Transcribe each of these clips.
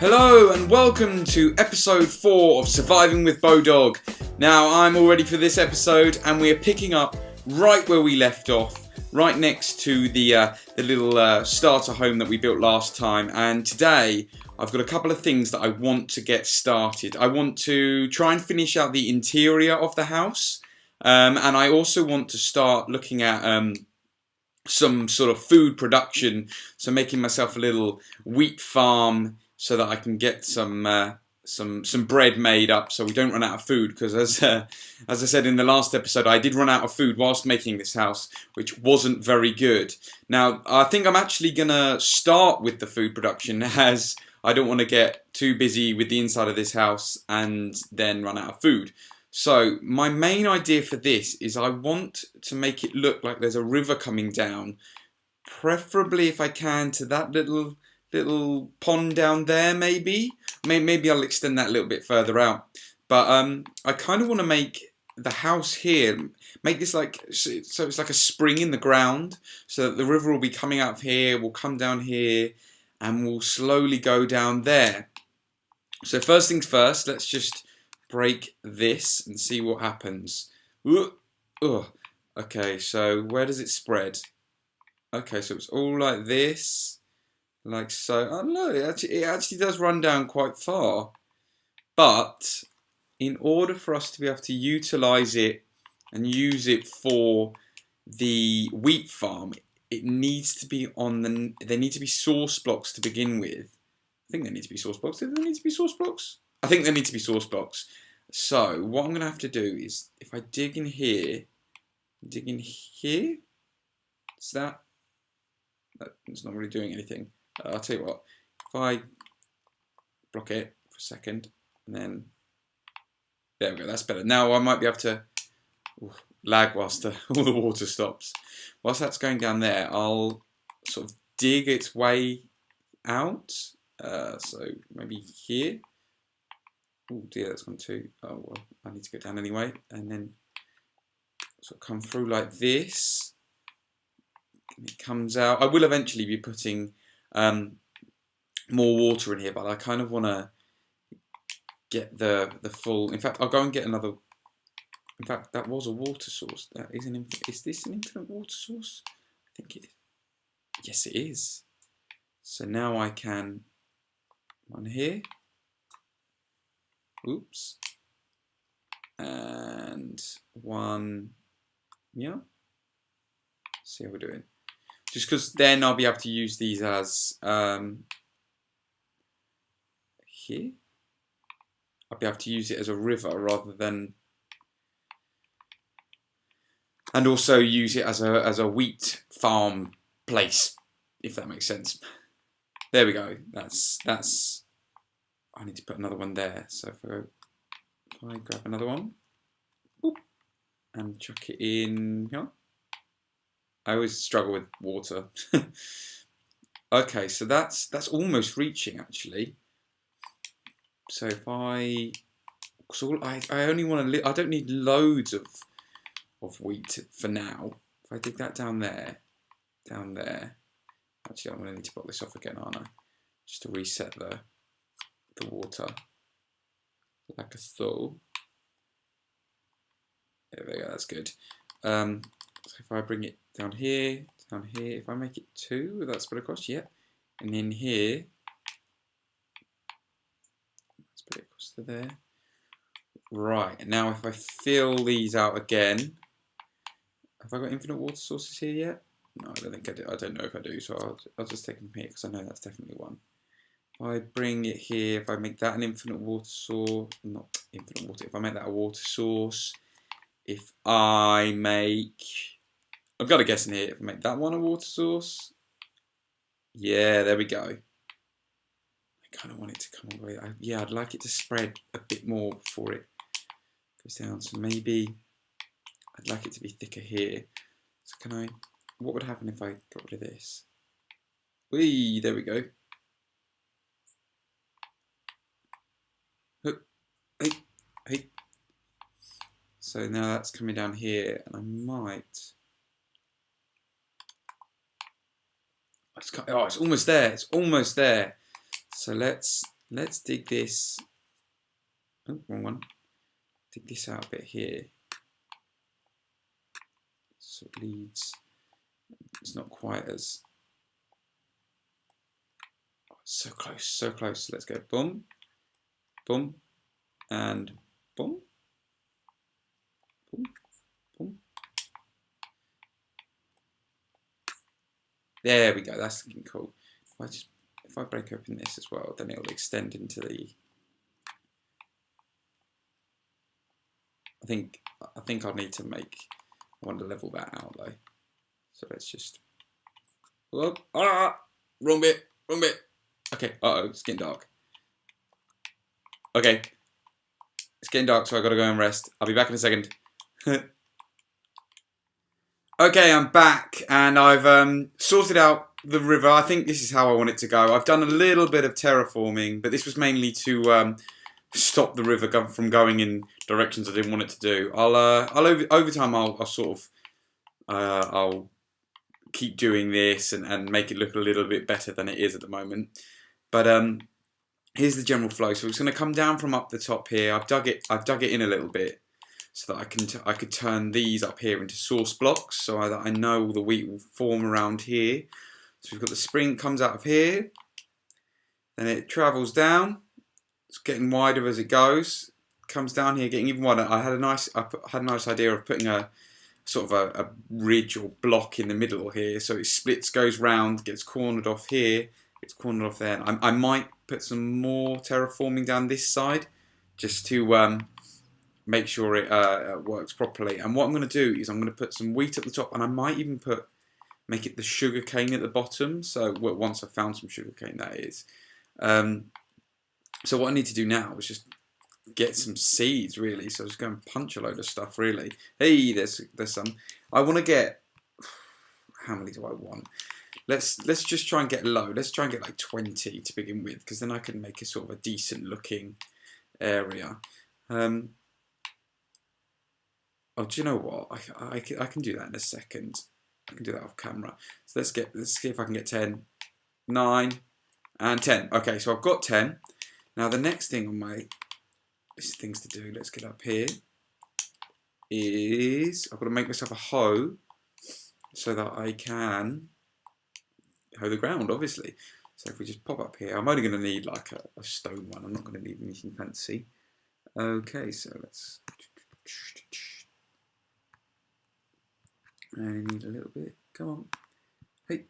Hello and welcome to episode 4 of Surviving with Beaudog. Now I'm all ready for this episode and we are picking up right where we left off, right next to the little starter home that we built last time. And today I've got a couple of things that I want to get started. I want to try and finish out the interior of the house, and I also want to start looking at some sort of food production, so making myself a little wheat farm so that I can get some bread made up so we don't run out of food, because as I said in the last episode, I did run out of food whilst making this house, which wasn't very good. Now I think I'm actually gonna start with the food production, as I don't want to get too busy with the inside of this house and then run out of food. So my main idea for this is I want to make it look like there's a river coming down, preferably if I can to that little pond down there. Maybe I'll extend that a little bit further out. But I kind of want to make the house here, make this like, so it's like a spring in the ground, so that the river will be coming out of here, will come down here, and will slowly go down there. So first things first, let's just break this and see what happens. Okay, so where does it spread? Okay, so it's all like this, like so. Oh no, it actually does run down quite far. But in order for us to be able to utilize it and use it for the wheat farm, it needs to be on there need to be source blocks to begin with. I think there need to be source blocks. Do there need to be source blocks? I think there need to be source blocks. So what I'm going to have to do is, if I dig in here, is that it's not really doing anything. I'll tell you what, if I block it for a second, and then, there we go, that's better. Now I might be able to lag whilst all the water stops. Whilst that's going down there, I'll sort of dig its way out, so maybe here. Oh dear, that's gone too. Oh well, I need to go down anyway, and then sort of come through like this. And it comes out. I will eventually be putting more water in here, but I kind of want to get the full. In fact, I'll go and get another. In fact, that was a water source. That is is this an infinite water source? I think it is. Yes, it is. So now I can one here. Oops. And one, yeah. See how we're doing. Just because then I'll be able to use these as here. I'll be able to use it as a river rather than, and also use it as a wheat farm place, if that makes sense. There we go. That's. I need to put another one there. So if I grab another one, whoop, and chuck it in here. I always struggle with water. Okay, so that's almost reaching actually. So if I only want to, I don't need loads of wheat for now. If I dig that down there. Actually, I'm going to need to block this off again, aren't I? Just to reset the water, like a so. There we go, that's good. So if I bring it down here, if I make it 2, will that spread across? Yeah. And then here, let's put it across to there. Right, and now if I fill these out again, have I got infinite water sources here yet? No, I don't think I do. I don't know if I do, so I'll just take them here because I know that's definitely one. If I bring it here, if I make that an infinite water source, not infinite water, if I make that a water source, if I make, I've got to guess in here, if I make that one a water source, yeah, there we go. I kind of want it to come all the way, yeah, I'd like it to spread a bit more before it goes down, so maybe I'd like it to be thicker here. So can I, what would happen if I got rid of this? Whee, there we go. Hey. So now that's coming down here, and I might. It's almost there. It's almost there. So let's let's dig this. Oh, wrong one. Dig this out a bit here. So it leads. It's not quite as. Oh, so close, so close. Let's go boom, boom, and boom, boom, boom. There we go. That's looking cool. If I break open this as well, then it'll extend into the. I think I'll need to make. I want to level that out though. So let's just. Whoop! Ah! Wrong bit. Wrong bit. Okay. Uh oh. It's getting dark. Okay. It's getting dark, so I gotta go and rest. I'll be back in a second. Okay, I'm back, and I've sorted out the river. I think this is how I want it to go. I've done a little bit of terraforming, but this was mainly to stop the river from going in directions I didn't want it to do. Over time I'll sort of I'll keep doing this and make it look a little bit better than it is at the moment. But here's the general flow. So it's going to come down from up the top here. I've dug it in a little bit so that I could turn these up here into source blocks, so that I know all the wheat will form around here. So we've got the spring comes out of here, then it travels down. It's getting wider as it goes. Comes down here, getting even wider. I had a nice idea of putting a sort of a ridge or block in the middle here, so it splits, goes round, gets cornered off here, gets cornered off there. I might put some more terraforming down this side, just to make sure it works properly. And what I'm going to do is I'm going to put some wheat at the top, and I might even make it the sugar cane at the bottom. So once I've found some sugar cane, that is. So what I need to do now is just get some seeds, really. So just go and punch a load of stuff, really. Hey, there's some. I want to get. How many do I want? Let's just try and get low. Let's try and get like 20 to begin with, because then I can make a sort of a decent looking area. Oh, do you know what? I can do that in a second. I can do that off camera. So let's see if I can get 10, 9, and 10. Okay, so I've got 10. Now the next thing on my list of things to do, let's get up here, is I've got to make myself a hoe so that I can hoe the ground, obviously. So if we just pop up here, I'm only going to need like a stone one. I'm not going to need anything fancy. Okay, so let's. I need a little bit. Come on. Hey,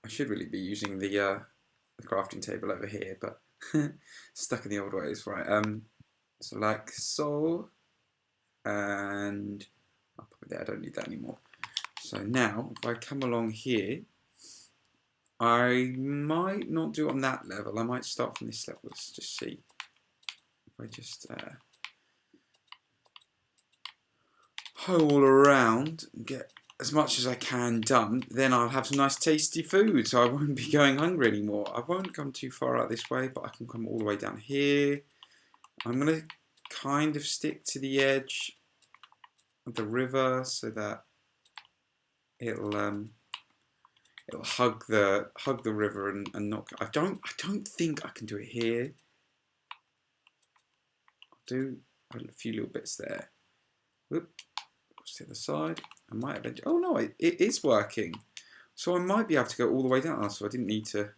I should really be using the crafting table over here, but stuck in the old ways. Right. So like so, and I'll put it there. I don't need that anymore. So now, if I come along here, I might not do it on that level. I might start from this level. Let's just see. If I just hoe all around and get as much as I can done, then I'll have some nice tasty food, so I won't be going hungry anymore. I won't come too far out this way, but I can come all the way down here. I'm going to kind of stick to the edge of the river so that it'll hug the river and not. I don't think I can do it here. I'll do a few little bits there. Whoop. To the other side. I might eventually. Oh no, it is working. So I might be able to go all the way down. So I didn't need to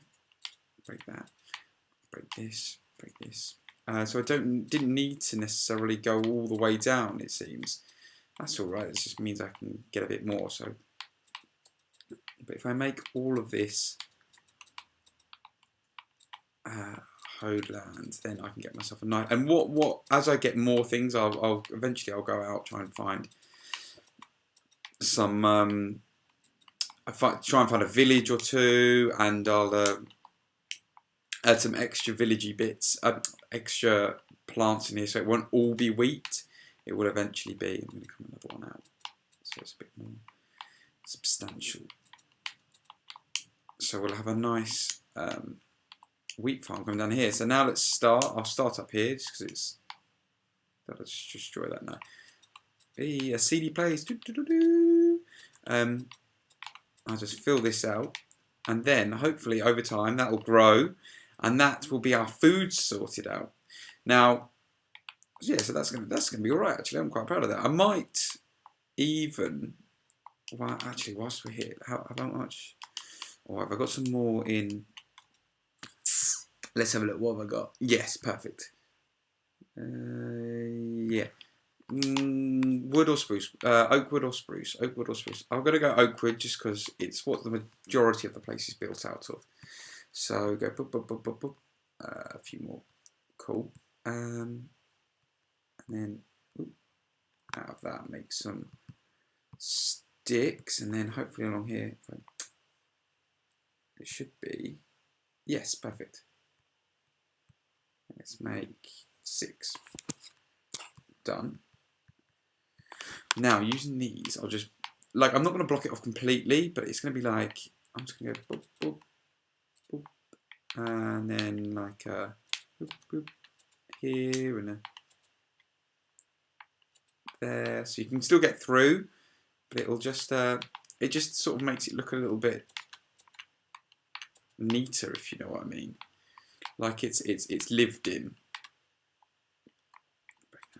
break that. Break this. Break this. So I didn't need to necessarily go all the way down. It seems that's all right. It just means I can get a bit more. So, but if I make all of this hoed land, then I can get myself a nice. And what as I get more things, I'll eventually go out try and find some try and find a village or two, and I'll add some extra villagey bits, extra plants in here, so it won't all be wheat. It will eventually be. I'm going to come another one out, so it's a bit more substantial. So we'll have a nice wheat farm coming down here. So now let's start. I'll start up here just because it's. Let's just destroy that now. Hey, a CD plays. I'll just fill this out, and then hopefully over time that will grow, and that will be our food sorted out. Now, yeah, so that's gonna be all right. Actually, I'm quite proud of that. I might even, well, actually, whilst we're here, how much? Oh, have I got some more in? Let's have a look. What have I got? Yes, perfect. Yeah. Wood or spruce? Oak wood or spruce? Oak wood or spruce? I'm going to go oak wood just because it's what the majority of the place is built out of. So go boop, boop, boop, boop, boop. A few more. Cool. And then out of that make some sticks, and then hopefully along here it should be, yes, perfect. Let's make 6. Done. Now using these, I'll just, like, I'm not going to block it off completely, but it's going to be like, I'm just going to go boop, boop, boop, and then like a boop, boop, here and a there, so you can still get through, but it'll just it just sort of makes it look a little bit neater, if you know what I mean. Like it's lived in.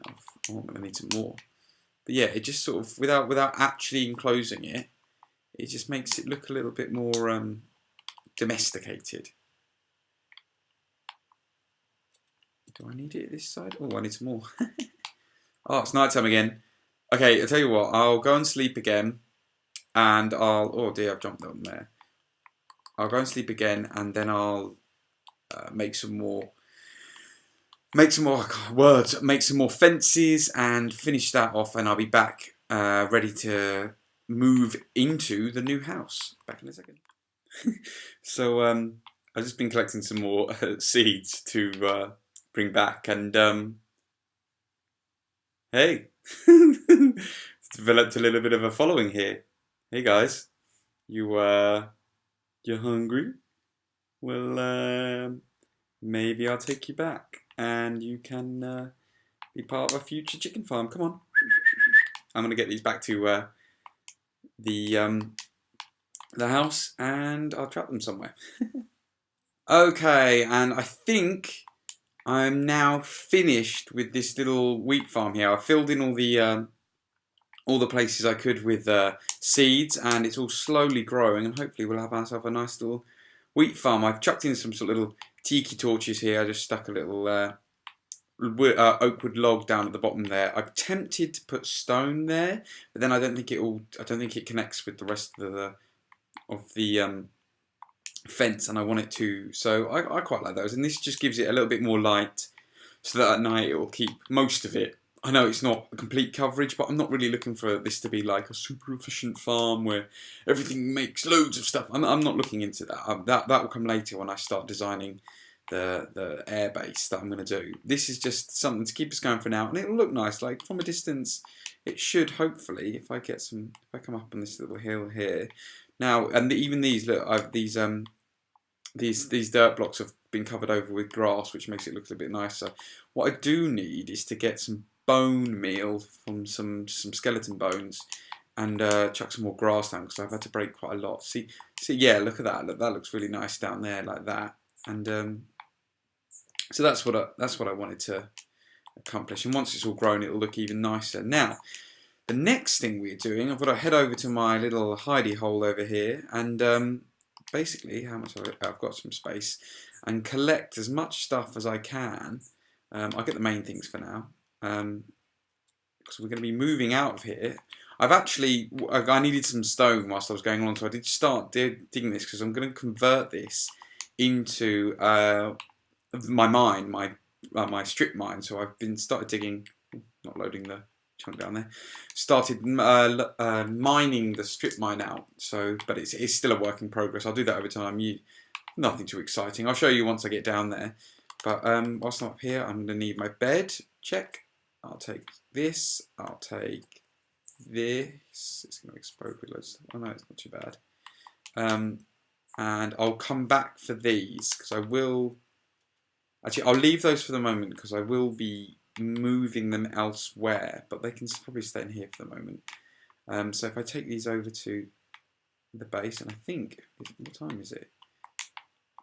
Oh, I'm gonna need some more. But yeah, it just sort of, without actually enclosing it, it just makes it look a little bit more domesticated. Do I need it this side? Oh, I need some more. Oh, it's night time again. Okay, I'll tell you what, I'll go and sleep again, and oh dear, I've jumped on there. I'll go and sleep again, and then I'll make some more fences and finish that off, and I'll be back ready to move into the new house. Back in a second. So I've just been collecting some more seeds to bring back, and hey, it's developed a little bit of a following here. Hey guys, you're hungry? Well, maybe I'll take you back, and you can be part of a future chicken farm. Come on. I'm gonna get these back to the house, and I'll trap them somewhere. Okay, and I think I'm now finished with this little wheat farm here. I filled in all the places I could with seeds, and it's all slowly growing, and hopefully we'll have ourselves a nice little wheat farm. I've chucked in some sort of little tiki torches here. I just stuck a little oak wood log down at the bottom there. I'm tempted to put stone there, but then I don't think it connects with the rest of the fence, and I want it to. So I quite like those, and this just gives it a little bit more light, so that at night it will keep most of it. I know it's not a complete coverage, but I'm not really looking for this to be like a super efficient farm where everything makes loads of stuff. I'm not looking into that. That will come later when I start designing the air base that I'm going to do. This is just something to keep us going for now, and it'll look nice. Like from a distance, it should hopefully. If I come up on this little hill here now, and even these look, these dirt blocks have been covered over with grass, which makes it look a bit nicer. What I do need is to get some bone meal from some skeleton bones, and chuck some more grass down, because I've had to break quite a lot. See, yeah, look at that. Look, that looks really nice down there, like that. And so that's what I wanted to accomplish. And once it's all grown, it'll look even nicer. Now, the next thing we're doing, I've got to head over to my little hidey hole over here, and basically, I've got some space, and collect as much stuff as I can. I'll get the main things for now, because we're going to be moving out of here. I needed some stone whilst I was going on, so I did start digging this, because I'm going to convert this into my mine, my strip mine. So I've started digging, not loading the chunk down there. Started mining the strip mine out. So, but it's still a work in progress. I'll do that over time. Nothing too exciting. I'll show you once I get down there. But whilst I'm up here, I'm going to need my bed. Check. I'll take this. I'll take this. It's going to explode with loads of stuff. Oh no, it's not too bad. And I'll come back for these, because I will. Actually, I'll leave those for the moment, because I will be moving them elsewhere, but they can probably stay in here for the moment. So if I take these over to the base, and I think, what time is it?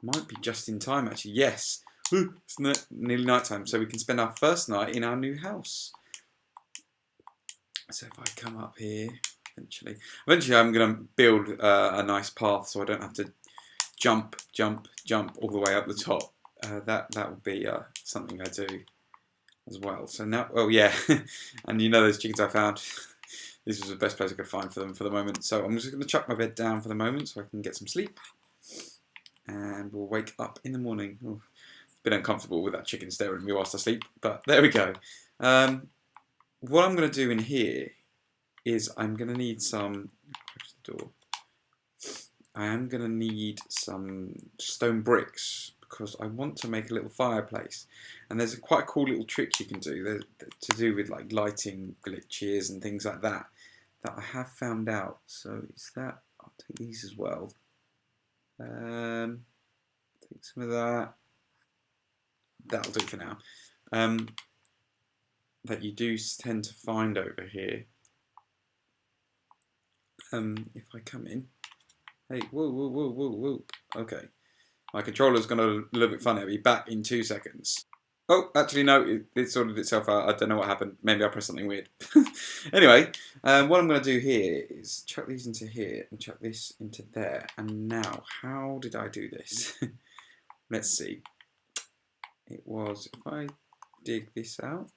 Might be just in time actually. Yes. It's nearly night time, so we can spend our first night in our new house. So if I come up here, eventually I'm going to build a nice path so I don't have to jump all the way up the top. That will be something I do as well. So now, oh yeah, and you know those chickens I found. This was the best place I could find for them for the moment. So I'm just going to chuck my bed down for the moment so I can get some sleep. And we'll wake up in the morning. Oh, it's a bit uncomfortable with that chicken staring at me whilst I sleep, but there we go. What I'm going to do in here is I'm going to need some... Close the door. I am going to need some stone bricks because I want to make a little fireplace. And there's quite a cool little trick you can do to do with like lighting glitches and things like that I have found out. So is that... I'll take these as well. Take some of that. That'll do for now. That you do tend to find over here. If I come in, hey, whoa. Okay, my controller's gonna a little bit funny. I'll be back in 2 seconds. Oh, actually no, it sorted itself out. I don't know what happened. Maybe I pressed something weird. Anyway, what I'm gonna do here is chuck these into here and chuck this into there. And now, how did I do this? Let's see. It was, if I dig this out,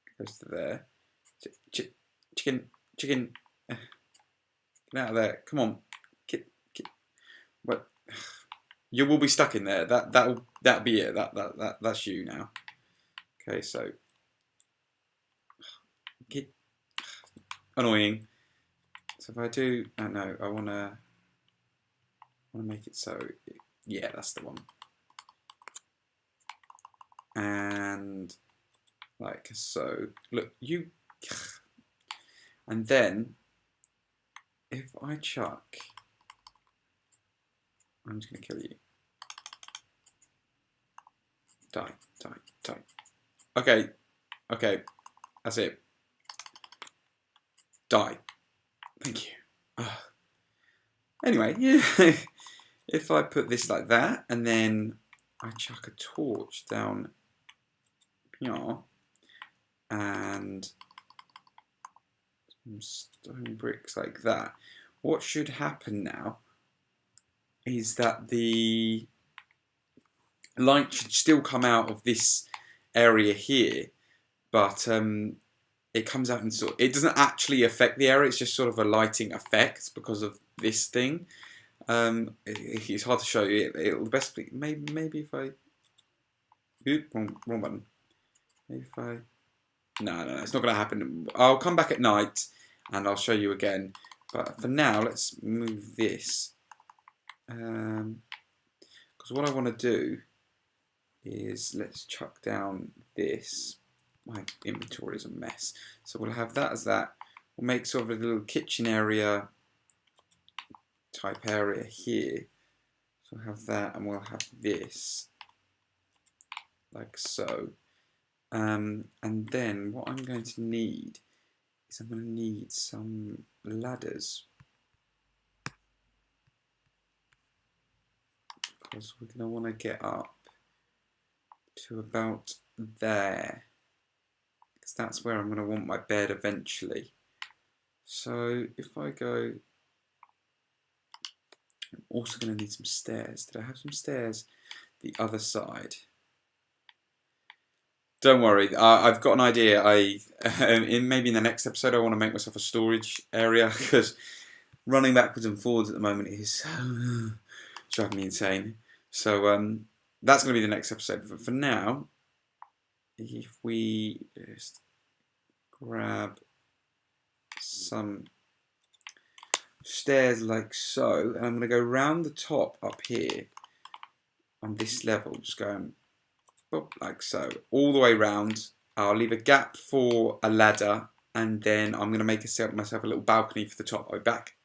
it goes to there. Chicken. Get out of there! Come on, get. What? You will be stuck in there. That'll be it. That's you now. Okay, so get annoying. So if I do, no, I wanna make it so. Yeah, that's the one. And like so. Look, you. And then if I chuck, I'm just going to kill you. Die. Okay, that's it. Die. Thank you. Anyway, yeah. If I put this like that, and then I chuck a torch down here, and some stone bricks like that, what should happen now is that the light should still come out of this area here, but it comes out and it doesn't actually affect the area. It's just sort of a lighting effect because of this thing. It's hard to show you. It'll best maybe if I wrong button. Maybe if I no, it's not going to happen. I'll come back at night and I'll show you again. But for now, let's move this. Because what I want to do is let's chuck down this. My inventory is a mess. So we'll have that as that. We'll make sort of a little kitchen area type area here. So we'll have that and we'll have this like so. And then what I'm going to need is I'm going to need some ladders. Because we're going to want to get up to about there. Because that's where I'm going to want my bed eventually. So if I go, I'm also going to need some stairs. Did I have some stairs the other side? Don't worry, I've got an idea. Maybe in the next episode I want to make myself a storage area because running backwards and forwards at the moment is driving me insane. So that's going to be the next episode. But for now, if we just grab some stairs like so, and I'm going to go round the top up here on this level, just going like so, all the way round. I'll leave a gap for a ladder, and then I'm going to make myself a little balcony for the top. I'll be back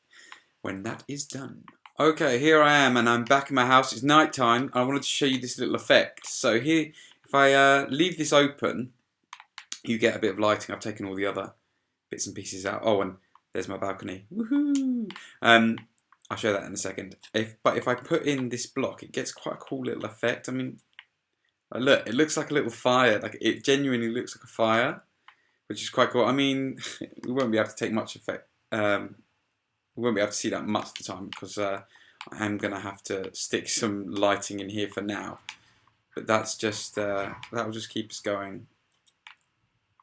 when that is done. Okay, here I am, and I'm back in my house. It's night time. I wanted to show you this little effect. So here, if I leave this open, you get a bit of lighting. I've taken all the other bits and pieces out. Oh, and there's my balcony. Woohoo! I'll show that in a second. But if I put in this block, it gets quite a cool little effect. I mean, look, it looks like a little fire. Like it genuinely looks like a fire, which is quite cool. I mean, we won't be able to take much effect. We won't be able to see that much of the time because I am going to have to stick some lighting in here for now. But that's just that will just keep us going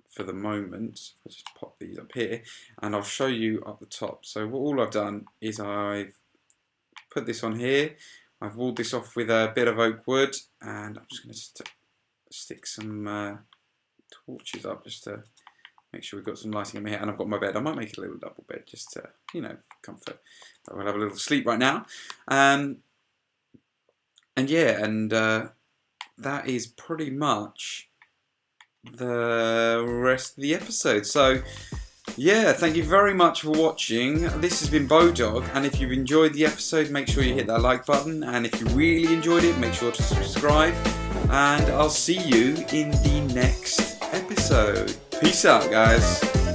for the moment. I'll just pop these up here, and I'll show you up the top. So all I've done is I've put this on here. I've walled this off with a bit of oak wood, and I'm just going to stick some torches up just to make sure we've got some lighting in here. And I've got my bed. I might make it a little double bed just to, you know, comfort. But we'll have a little sleep right now. And yeah, and that is pretty much the rest of the episode. So yeah, thank you very much for watching. This has been Beaudog, and if you've enjoyed the episode, make sure you hit that like button, and if you really enjoyed it, make sure to subscribe, and I'll see you in the next episode. Peace out, guys.